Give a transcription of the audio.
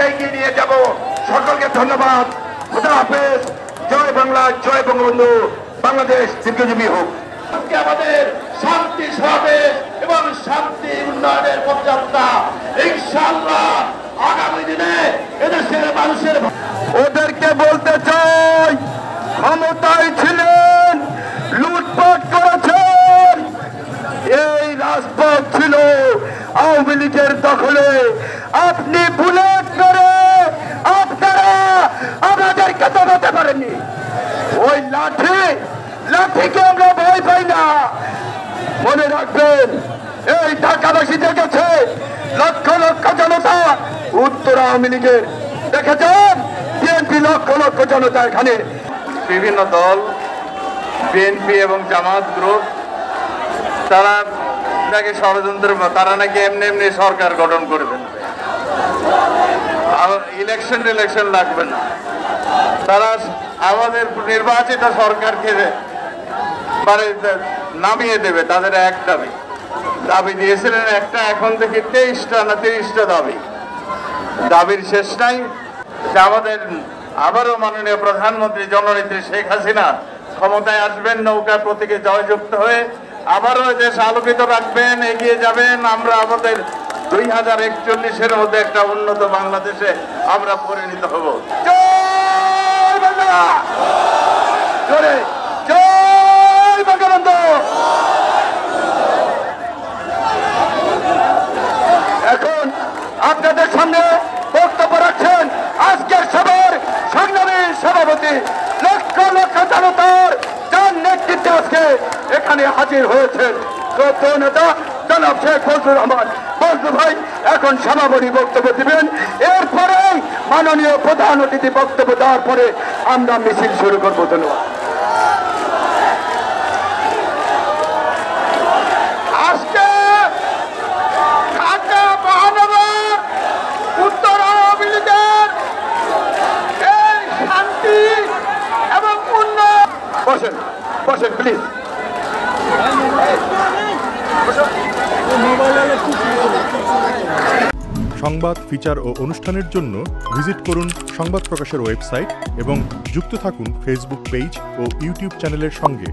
এগিয়ে নিয়ে যাব। সকলকে ধন্যবাদ। খুদা হাফেজ। জয় বাংলা, জয় বঙ্গবন্ধু। বাংলাদেশ দীর্ঘজীবী হোক। আমাদের শান্তি সমাবেশ এবং শান্তি উন্নয়নের পথযাত্রা ইনশাআল্লাহ আগামী দিনে এদেশের মানুষের। ওদেরকে বলতে চাই, ক্ষমতায় ছিলেন, লুটপাট করেছেন। এই রাজপথ ছিল আওয়ামী লীগের দখলে। আপনি বুলেট করে আপনারা আমাদেরকে দমাতে পারেননি। ওই লাঠিকে আমরা ভয় পাই না। মনে রাখবেন, এই ঢাকাবাসী দেখেছে লক্ষ লক্ষ জনতা উত্তর আওয়ামী লীগের, দেখেছেন বিএনপি লক্ষ লক্ষ জনতা। এখানে বিভিন্ন দল, বিএনপি এবং জামাত গ্রুপ, তারা নাকি ষড়যন্ত্র, তারা নাকি এমনি এমনি সরকার গঠন করবেন, ইলেকশন লাগবে না, তারা আমাদের নির্বাচিত সরকারকে মানে নামিয়ে দেবে। তাদের এক দাবি দিয়েছিলেন একটা, এখন থেকে 23টা না 30টা দাবির শেষ নাই। আমাদের আবারও মাননীয় প্রধানমন্ত্রী জননেত্রী শেখ হাসিনা ক্ষমতায় আসবেন, নৌকা প্রতীকে জয়যুক্ত হয়ে আবারও দেশ আলোকিত রাখবেন, এগিয়ে যাবেন। আমরা আমাদের 2041-এর মধ্যে একটা উন্নত বাংলাদেশে আমরা পরিণত হব। জয় বাংলা, জয় বঙ্গবন্ধু। এখন আপনাদের সামনে বক্তব্য রাখছেন আজকের সভার সংগ্রামী সভাপতি। লক্ষ লক্ষ জনতার যার নেতৃত্বে আজকে এখানে হাজির হয়েছেন শ্রদ্ধেয় নেতা জনাব শেখ ফজলুর রহমান। ফজলু ভাই এখন সমাপনী বক্তব্য দিবেন। এরপরে মাননীয় প্রধান অতিথি বক্তব্য দেওয়ার পরে আমরা মিছিল শুরু করবো। ধন্যবাদ। আজকে ঢাকা মহানগর উত্তর আওয়ামী লীগের এই শান্তি এবং উন্নয়ন। বসেন বসেন প্লিজ। সংবাদ, ফিচার ও অনুষ্ঠানের জন্য ভিজিট করুন সংবাদ প্রকাশের ওয়েবসাইট এবং যুক্ত থাকুন ফেসবুক পেজ ও ইউটিউব চ্যানেলের সঙ্গে।